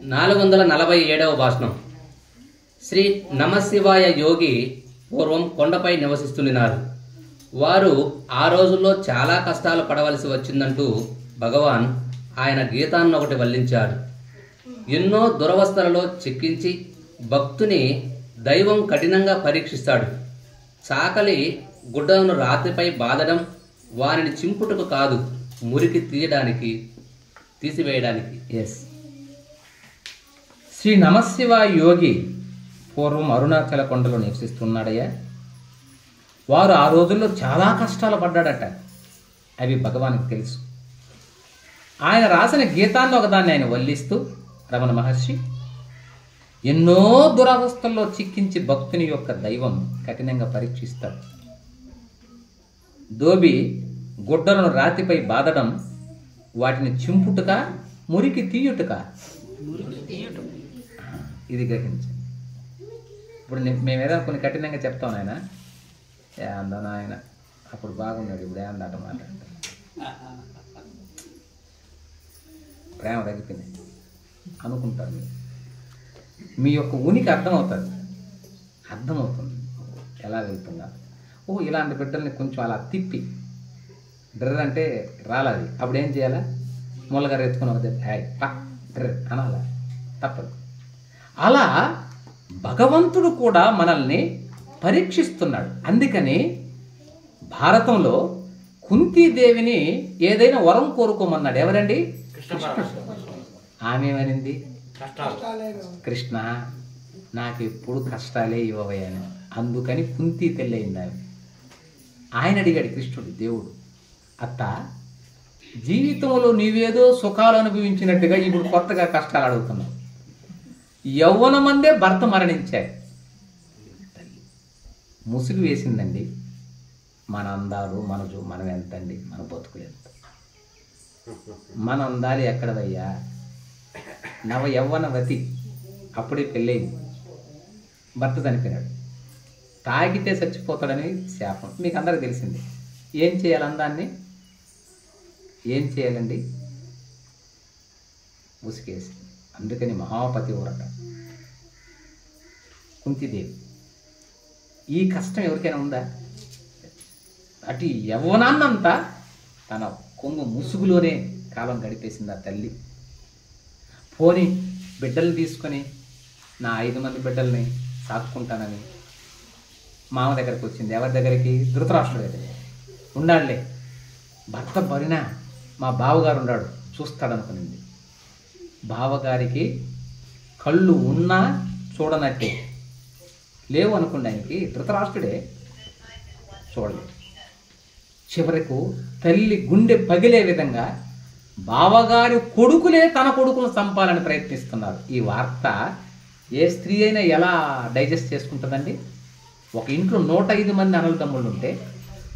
447వ భాషణం. శ్రీ నమశివాయ యోగి పూర్వం కొండపై నివసిస్తున్నారు. వారు ఆ రోజుల్లో చాలా కష్టాలు పడవలసి వచ్చిందంటూ భగవాన్ ఆయన గీతాన్ని ఒకటి వల్లించారు. ఎన్నో దురవస్థలలో చిక్కించి భక్తుని దైవం కఠినంగా పరీక్షిస్తాడు. చాకలి గుడ్డలను రాతిపై బాదడం వారిని చింపుటకు కాదు, మురికి తీసివేయడానికి. శ్రీ నమశివాయ యోగి పూర్వం అరుణాచల కొండలో నివసిస్తున్నాడయ్యా. వారు ఆ రోజుల్లో చాలా కష్టాలు పడ్డాడట. అవి భగవానికి తెలుసు. ఆయన రాసిన గీతాన్ని ఒకదాన్ని ఆయన వల్లిస్తూ రమణ మహర్షి ఎన్నో దురవస్థల్లో చిక్కించి భక్తుని యొక్క దైవం కఠినంగా పరీక్షిస్తాడు. దోబి గుడ్డలను రాతిపై బాదడం, వాటిని చింపుటక, మురికి తీయుటక. ఇది గ్రహించండి. ఇప్పుడు మేమేదో కొన్ని కఠినంగా చెప్తాం ఆయన ఏందో ఆయన అప్పుడు బాగున్నాడు, ఇప్పుడు ఏందట మాట్లాడతాం. ప్రేమ తగ్గిపోయింది అనుకుంటారు. మీ యొక్క ఉనికి అర్థమవుతుంది ఎలా వెళ్తుందా. ఇలాంటి బిడ్డల్ని కొంచెం అలా తిప్పి డ్రర్ అంటే రాలేదు. అప్పుడు ఏం చేయాలా? ముళ్ళగారు ఎత్తుకుని ఒక డ్రర్ అనాలా, తప్పదు. అలా భగవంతుడు కూడా మనల్ని పరీక్షిస్తున్నాడు. అందుకని భారతంలో కుంతీదేవిని ఏదైనా వరం కోరుకోమన్నాడు. ఎవరండి? ఆమె ఏమనింది? కృష్ణ నాకు ఎప్పుడు కష్టాలే ఇవ్వవయ్యాను. అందుకని కుంతి తెల్లయింది ఆమె. ఆయన అడిగాడు కృష్ణుడు, దేవుడు, అత్త జీవితంలో నీవేదో సుఖాలు అనుభవించినట్టుగా ఇప్పుడు కొత్తగా కష్టాలు అడుగుతున్నావు. యవ్వనమందే భర్త మరణించాడు. ముసుగు వేసిందండి మన అందాలు, మనం ఎంతండి, మన బతుకులు ఎంత. మన అందాలు ఎక్కడవయ్యా? నవ యవ్వనవతి, అప్పుడే పెళ్ళయింది, భర్త చనిపోయినాడు, తాగితే చచ్చిపోతాడని శాపం. మీకు అందరికి తెలిసింది. ఏం చేయాలి? అందాన్ని ఏం చేయాలండి? ముసుగేసి. అందుకని మహాపతి ఊరట కుంతిదేవి. ఈ కష్టం ఎవరికైనా ఉందా? అటు యవ్వనాన్నంతా తన కొంగు ముసుగులోనే కాలం గడిపేసింది ఆ తల్లి. పోని బిడ్డలు తీసుకొని నా 5 మంది బిడ్డల్ని సాక్కుంటానని మామ దగ్గరికి వచ్చింది. ఎవరి దగ్గరికి? ధృతరాష్ట్రుడి దగ్గర. ఉండాడులే, భర్త బరినా మా బావగారు ఉన్నాడు చూస్తాడనుకునింది. బావగారికి కళ్ళు ఉన్నా చూడనట్టే లేవు అనుకోండి. ఆయనకి ధృతరాష్ట్రుడే చూడలేదు. చివరకు తల్లి గుండె పగిలే విధంగా బావగారి కొడుకులే తన కొడుకును చంపాలని ప్రయత్నిస్తున్నారు. ఈ వార్త ఏ స్త్రీ అయినా ఎలా డైజెస్ట్ చేసుకుంటుందండి? ఒక ఇంట్లో 105 మంది అన్నదమ్ముళ్ళు ఉంటే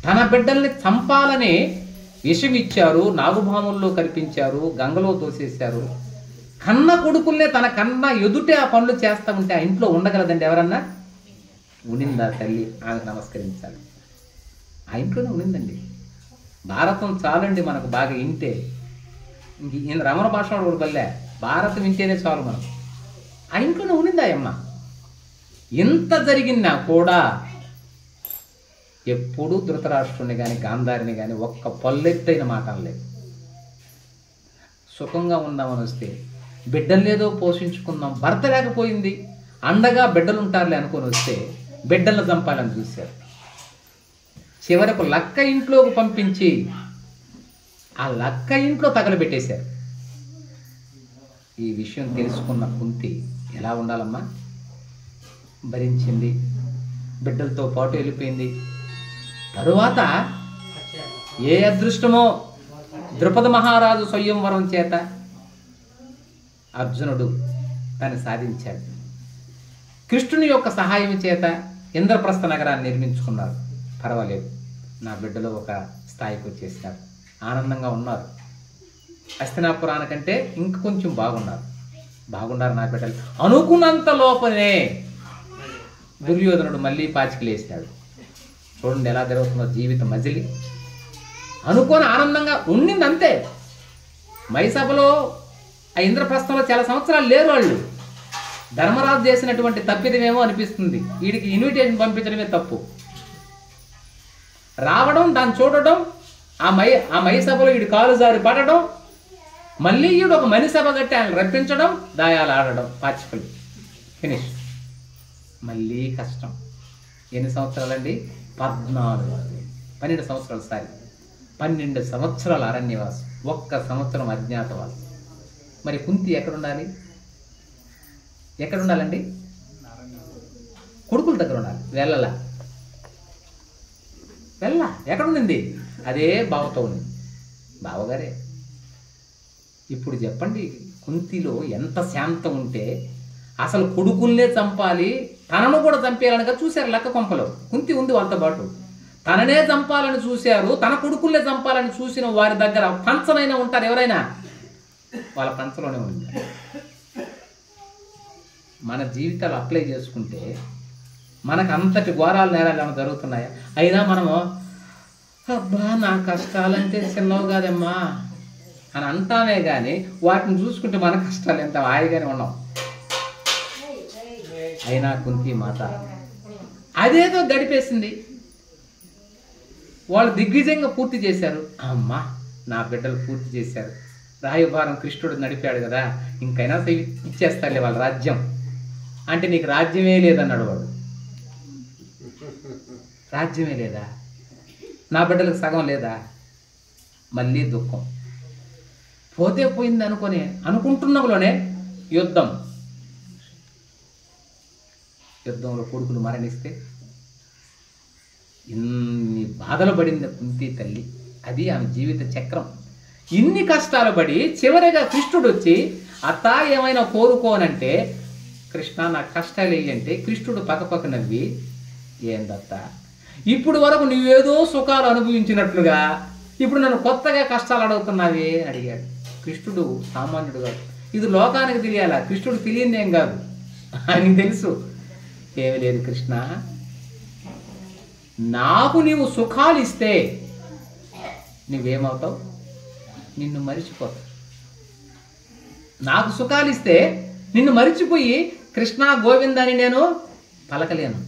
తన బిడ్డల్ని చంపాలని విషం ఇచ్చారు, నాగుభాముల్లో కల్పించారు, గంగలో తోసేశారు. కన్న కొడుకుల్నే తన కన్న ఎదుటే ఆ పనులు చేస్తూ ఉంటే ఆ ఇంట్లో ఉండగలదండి ఎవరన్నా? ఉనిందా తల్లి? ఆమెకు నమస్కరించాలి. ఆ ఇంట్లోనే ఉనిందండి. భారతం చాలండి మనకు బాగా ఇంటే. ఇంక రమణ భాష బల్లే భారతం వింటేనే చాలు మనం. ఆ ఇంట్లోనే ఉనిందా అమ్మ. ఎంత జరిగినా కూడా ఎప్పుడూ ధృతరాష్ట్రుని కానీ గాంధారిని కానీ ఒక్క పల్లెత్తైన మాట అనలేదు. సుఖంగా ఉందామని వస్తే బిడ్డలేదో పోషించుకుందాం, భర్త లేకపోయింది, అండగా బిడ్డలుంటారులే అనుకొని వస్తే బిడ్డలను చంపాలని చూశారు. చివరకు లక్క ఇంట్లోకి పంపించి ఆ లక్క ఇంట్లో తగలబెట్టేశారు. ఈ విషయం తెలుసుకున్న కుంతి ఎలా ఉండాలమ్మా? భరించింది, బిడ్డలతో పాటు వెళ్ళిపోయింది. తరువాత ఏ అదృష్టమో ద్రుపద మహారాజు స్వయంవరం చేత అర్జునుడు తను సాధించాడు. కృష్ణుని యొక్క సహాయం చేత ఇంద్రప్రస్థ నగరాన్ని నిర్మించుకున్నారు. పర్వాలేదు, నా బిడ్డలో ఒక స్థాయికి వచ్చేసినారు, ఆనందంగా ఉన్నారు. హస్తినాపురానికంటే ఇంక కొంచెం బాగున్నారు నా బిడ్డలు అనుకున్నంత లోపలే దుర్యోధనుడు మళ్ళీ పాచికలేసాడు. చూడండి ఎలా జరుగుతుందో జీవితం మజిలి. అనుకోని ఆనందంగా ఉండింది అంతే. మైసభలో ఆ ఇంద్రప్రస్థంలో చాలా సంవత్సరాలు లేరు వాళ్ళు. ధర్మరాజు చేసినటువంటి తప్పిదమేమో అనిపిస్తుంది. వీడికి ఇన్విటేషన్ పంపించడమే తప్పు. రావడం, దాన్ని చూడడం, ఆ మై సభలో వీడి కాలు జారి పడడం, మళ్ళీ వీడు ఒక మని సభ కట్టి ఆయన రప్పించడం, దాయాలు ఆడడం, పాచికలు ఫినిష్. మళ్ళీ కష్టం. ఎన్ని సంవత్సరాలండి? 12 సంవత్సరాలు. 12 సంవత్సరాలు అరణ్యవాసం, 1 సంవత్సరం అజ్ఞాతవాసం. మరి కుంతి ఎక్కడుండాలి? ఎక్కడుండాలండి? కొడుకుల దగ్గర ఉండాలి. వెళ్ళలా ఎక్కడుండింది? అదే బావతో ఉంది, బావగారే. ఇప్పుడు చెప్పండి, కుంతిలో ఎంత శాంతం ఉంటే అసలు కొడుకుల్నే చంపాలి, తనను కూడా చంపేయాలనిగా చూశారు. లెక్క కొంపలో కుంతి ఉంది వాళ్ళతో పాటు. తననే చంపాలని చూశారు, తన కొడుకుల్నే చంపాలని చూసిన వారి దగ్గర పంచనైనా ఉంటారు. ఎవరైనా వాళ్ళ పంచలోనే ఉంటారు. మన జీవితాలు అప్లై చేసుకుంటే మనకు అంతటి ఘోరాలు, నేరాలు ఏమైనా జరుగుతున్నాయా? అయినా మనము అబ్బా నా కష్టాలంటే చిన్నవి కాదమ్మా అని అంటానే కానీ వాటిని చూసుకుంటే మన కష్టాలు ఎంత హాయిగానే ఉన్నాం. అయినా కుంతి మాత అదేదో గడిపేసింది. వాళ్ళు దిగ్విజయంగా పూర్తి చేశారు. అమ్మా నా బిడ్డలు పూర్తి చేశారు, రాయభారం కృష్ణుడు నడిపాడు కదా, ఇంకైనా ఇచ్చేస్తారులే వాళ్ళ రాజ్యం అంటే, నీకు రాజ్యమే లేదన్నాడు వాడు. రాజ్యమే లేదా? నా బిడ్డలకు సగం లేదా? మళ్ళీ దుఃఖం. పోతే పోయింది అనుకుంటున్నలోనే యుద్ధంలో కొడుకులు మరణిస్తే ఇన్ని బాధలు పడింది కుంతి తల్లి. అది ఆమె జీవిత చక్రం. ఇన్ని కష్టాలు పడి చివరిగా కృష్ణుడు వచ్చి అత్త ఏమైనా కోరుకోనంటే, కృష్ణ నాకు కష్టాలు వేయంటే కృష్ణుడు పక్కపక్క నవ్వి, ఏందత్త ఇప్పుడు వరకు నువ్వేదో సుఖాలు అనుభవించినట్లుగా ఇప్పుడు నన్ను కొత్తగా కష్టాలు అడుగుతున్నావే అని అడిగాడు. కృష్ణుడు సామాన్యుడు కాదు, ఇది లోకానికి తెలియాలా, కృష్ణుడు తెలియదేం కాదు, ఆయనకి తెలుసు. ఏమి లేదు కృష్ణ, నాకు నీవు సుఖాలు ఇస్తే నువ్వేమవుతావు? నిన్ను మరిచిపోతావు. నాకు సుఖాలు ఇస్తే నిన్ను మరిచిపోయి కృష్ణ గోవిందని నేను పలకలేను,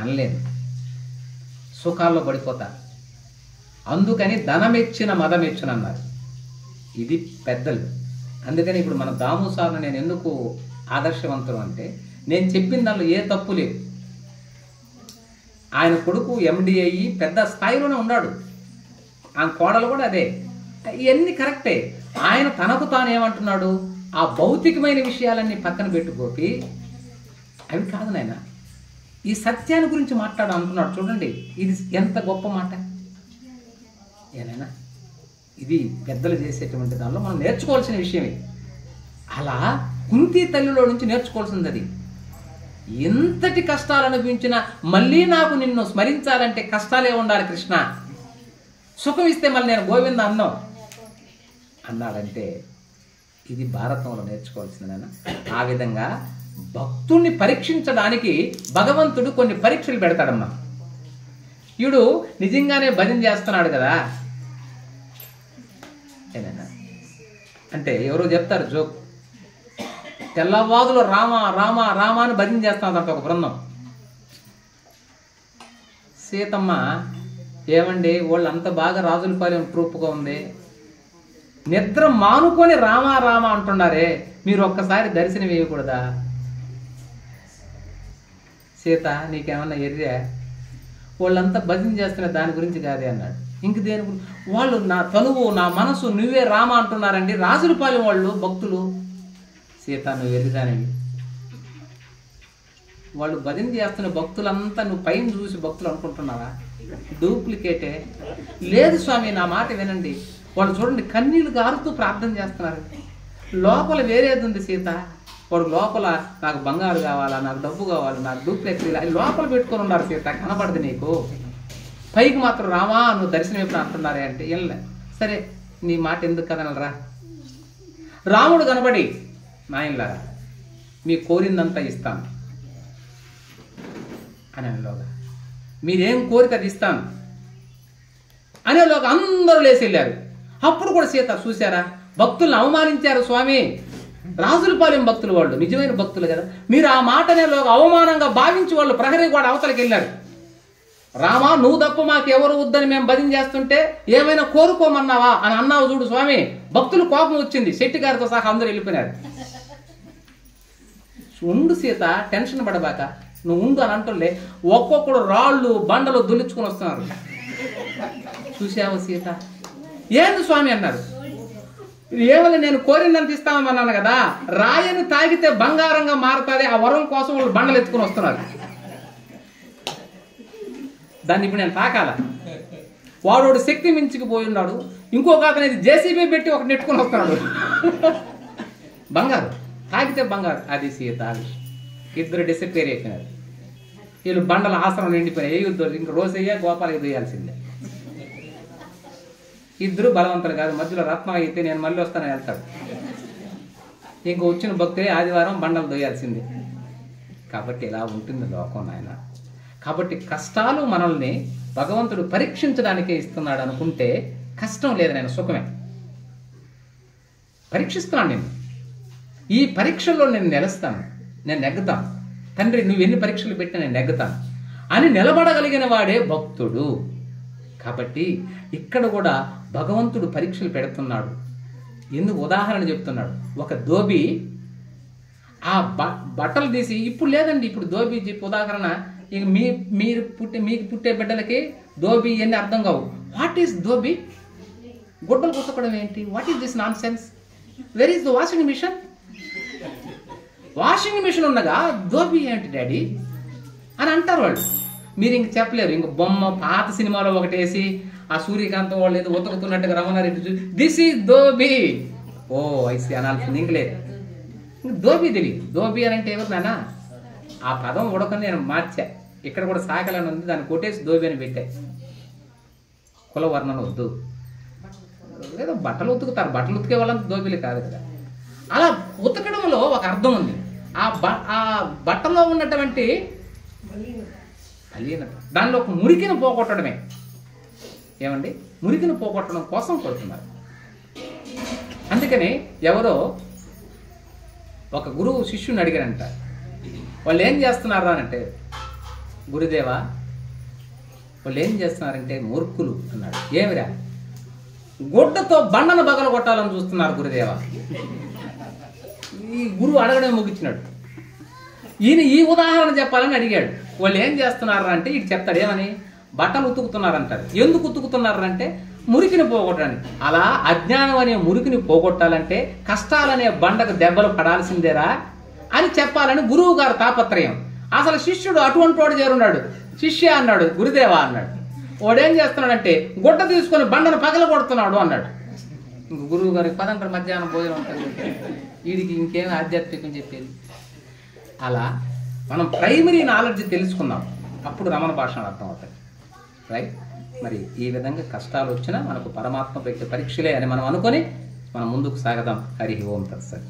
అనలేను, సుఖాల్లో పడిపోతా. అందుకని ధనమెచ్చిన మదమెచ్చున అన్నారు. ఇది పెద్దలు. అందుకని ఇప్పుడు మన దాము సార్ను నేను ఎందుకు ఆదర్శవంతుడు అంటే, నేను చెప్పిన దానిలో ఏ తప్పు లేదు. ఆయన కొడుకు ఎండి అయ్యి పెద్ద స్థాయిలోనే ఉన్నాడు, ఆయన కోడలు కూడా అదే, ఇవన్నీ కరెక్టే. ఆయన తనకు తాను ఏమంటున్నాడు, ఆ భౌతికమైన విషయాలన్నీ పక్కన పెట్టుకోకి అవి కాదు నాయన, ఈ సత్యాన్ని గురించి మాట్లాడు అంటున్నాడు. చూడండి ఇది ఎంత గొప్ప మాట. ఏనైనా ఇది పెద్దలు చేసేటువంటి దానిలో మనం నేర్చుకోవాల్సిన విషయమే. అలా కుంతి తల్లిలో నుంచి నేర్చుకోవాల్సింది అది. ఎంతటి కష్టాలు అనుభవించినా మళ్ళీ నాకు నిన్ను స్మరించాలంటే కష్టాలే ఉండాలి కృష్ణ, సుఖం ఇస్తే మళ్ళీ నేను గోవింద అన్నాడంటే ఇది భారతంలో నేర్చుకోవాల్సిందేనా. ఆ విధంగా భక్తుణ్ణి పరీక్షించడానికి భగవంతుడు కొన్ని పరీక్షలు పెడతాడమ్మా. వీడు నిజంగానే భజన చేస్తున్నాడు కదా, ఏనైనా అంటే ఎవరో చెప్తారు జోక్, తెల్లవాదులు రామ రామ రామ అని భజన చేస్తానంట ఒక బృందం. సీతమ్మ ఏమండి వాళ్ళు అంత బాగా రాజులపాలెం ట్రూప్గా ఉంది, నిద్ర మానుకొని రామ రామ అంటున్నారే, మీరు ఒక్కసారి దర్శనం వేయకూడదా? సీత నీకేమన్నా ఎర్రా, వాళ్ళంతా భజన చేస్తున్న దాని గురించి కాదే అన్నాడు. ఇంక దేని గురించి? వాళ్ళు నా తనువు నా మనసు నువ్వే రామ అంటున్నారండి, రాజులపాలెం వాళ్ళు భక్తులు. సీత నువ్వు ఎర్రిదానివి, వాళ్ళు భజన చేస్తున్న భక్తులంతా నువ్వు పైన చూసి భక్తులు అనుకుంటున్నావా? డూప్లికేటే. లేదు స్వామి నా మాట వినండి, వాళ్ళు చూడండి కన్నీళ్లు గారుతూ ప్రార్థన చేస్తున్నారు, లోపల వేరేది ఉంది సీత. వాడు లోపల నాకు బంగారు కావాలా, నాకు డబ్బు కావాలి, నాకు డూప్లెక్స్ లోపల పెట్టుకొని ఉన్నారు సీత, కనపడదు నీకు. పైకి మాత్రం రామా నువ్వు దర్శనం ఎప్పుడు అంటున్నారే అంటే వెళ్ళలే. సరే నీ మాట ఎందుకు కదనలరా. రాముడు కనపడి నాయనలారా మీ కోరిందంతా ఇస్తాను అనేలోగా, మీరేం కోరిక అది ఇస్తాను అనేలోగా అందరూ లేచి వెళ్ళారు. అప్పుడు కూడా సీత చూసారా భక్తులను అవమానించారు స్వామి. రాజులపాలెం భక్తులు వాళ్ళు, నిజమైన భక్తులు కదా. మీరు ఆ మాటనే అవమానంగా భావించి వాళ్ళు ప్రహరీ కూడా అవతలకి వెళ్ళారు. రామా, నువ్వు తప్ప మాకు ఎవరు వద్దని మేము భజన చేస్తుంటే ఏమైనా కోరుకోమన్నావా అని అన్నావు చూడు స్వామి. భక్తులు కోపం వచ్చింది, శెట్టి గారితో సహా అందరూ వెళ్ళిపోయినారు. ఉండు సీత, టెన్షన్ పడబాక, నువ్వు ఉండు అని అంటుండే ఒక్కొక్కడు రాళ్ళు బండలు దులుచుకుని వస్తున్నారు. చూసావు సీత? ఏంది స్వామి అన్నారు. ఏమని, నేను కోరిందని ఇస్తామన్నాను కదా, రాయని తాగితే బంగారంగా మారుతుంది, ఆ వరం కోసం వాళ్ళు బండలు ఎత్తుకుని వస్తున్నారు. దాన్ని ఇప్పుడు నేను తాకాల. వాడు శక్తి మించుకుపోయి ఉన్నాడు, ఇంకొక అతను జేసీబీ పెట్టి ఒక నెట్టుకుని వస్తున్నాడు. బంగారు తాగితే బంగారు. అది సీత. ఇద్దరు డిసప్పేర్ అయిపోయినారు. వీళ్ళు బండల ఆసనం నిండిపోయినాయి. ఇంక రోజయ్య గోపాలకి వేయాల్సిందే. ఇద్దరు బలవంతులు కాదు. మధ్యలో రత్నం అయితే నేను మళ్ళీ వస్తానని వెళ్తాడు. ఇంక వచ్చిన భక్తులే ఆదివారం బండలు దొయ్యాల్సిందే. కాబట్టి ఇలా ఉంటుంది లోకం నాయన. కాబట్టి కష్టాలు మనల్ని భగవంతుడు పరీక్షించడానికే ఇస్తున్నాడు అనుకుంటే కష్టం లేదు, నేను సుఖమే. పరీక్షిస్తున్నాను నేను. ఈ పరీక్షల్లో నేను నిలుస్తాను, నేను నెగ్గుతాను. తండ్రి నువ్వు ఎన్ని పరీక్షలు పెట్టి నేను నెగ్గుతాను అని నిలబడగలిగిన వాడే భక్తుడు. కాబట్టి ఇక్కడ కూడా భగవంతుడు పరీక్షలు పెడుతున్నాడు. ఎందుకు ఉదాహరణ చెప్తున్నాడు. ఒక ధోబి ఆ బట్టలు తీసి, ఇప్పుడు లేదండి, ఇప్పుడు ధోబి చెప్పి ఉదాహరణ, ఇక మీకు పుట్టే బిడ్డలకి ధోబి ఎన్ని అర్థం కావు. What is dhobi? గుడ్డలు కుట్టడం ఏంటి? What is this nonsense? Where is the washing machine? Washing machine ఉండగా ధోబి ఏంటి డాడీ అని అంటారు వాళ్ళు. మీరు ఇంక చెప్పలేరు. ఇంక బొమ్మ పాత సినిమాలో ఒకటి వేసి ఆ సూర్యకాంతం వాళ్ళు ఏదో ఉతకుతున్నట్టుగా Ramanareddy, this is dhobi, oh I see అనాల్సింది. ఇంక లేదు, ఇంక ధోబి తెలియదు. ధోబి అని అంటే ఎవరు నాన్న? ఆ పదం ఉడకని నేను మార్చా. ఇక్కడ కూడా సాకలని ఉంది, దాన్ని కొట్టేసి ధోబి అని పెట్టా. కుల వర్ణన వద్దు. ఏదో బట్టలు ఉతుకుతారు, బట్టలు ఉతికే వాళ్ళంతా ధోబీలు కాదు కదా. అలా ఉతకడంలో ఒక అర్థం ఉంది. ఆ బట్టలో ఉన్నటువంటి అలీనత, దానిలో ఒక మురికిని పోగొట్టడమే. ఏమండి, మురికిని పోగొట్టడం కోసం కొడుతున్నారు. అందుకని ఎవరో ఒక గురువు శిష్యుని అడిగారంట, వాళ్ళు ఏం చేస్తున్నారా అంటే, గురుదేవా వాళ్ళు ఏం చేస్తున్నారంటే మూర్ఖులు అన్నాడు. ఏమిరా? గుడ్డతో బండను బగలు కొట్టాలని చూస్తున్నారు గురుదేవా. ఈ గురువు అడగడం ముగించినాడు. ఈయన ఈ ఉదాహరణ చెప్పాలని అడిగాడు. వాళ్ళు ఏం చేస్తున్నారా అంటే ఇటు చెప్తాడు. ఏమని? బట్టలు ఉతుకుతున్నారంటారు. ఎందుకు ఉతుకుతున్నారంటే మురికిని పోగొట్టడానికి. అలా అజ్ఞానం అనే మురికిని పోగొట్టాలంటే కష్టాలనే బండకు దెబ్బలు పడాల్సిందేరా అని చెప్పాలని గురువు గారు తాపత్రయం. అసలు శిష్యుడు అటువంటి వాడు చేరున్నాడు. శిష్య అన్నాడు, గురుదేవా అన్నాడు. వాడేం చేస్తున్నాడంటే గుడ్డ తీసుకొని బండను పగల కొడుతున్నాడు అన్నాడు. ఇంక గురువు గారికి పదంటాడు, మధ్యాహ్నం భోజనం ఉంటుంది, వీడికి ఇంకేం ఆధ్యాత్మికం చెప్పేది. అలా మనం ప్రైమరీ నాలెడ్జ్ తెలుసుకుందాం, అప్పుడు రమణ భాషను అర్థం అవుతాయి. రైట్? మరి ఈ విధంగా కష్టాలు వచ్చినా మనకు పరమాత్మ పెట్టే పరీక్షలే అని మనం అనుకొని మనం ముందుకు సాగదాం. హరి ఓం తత్సత్.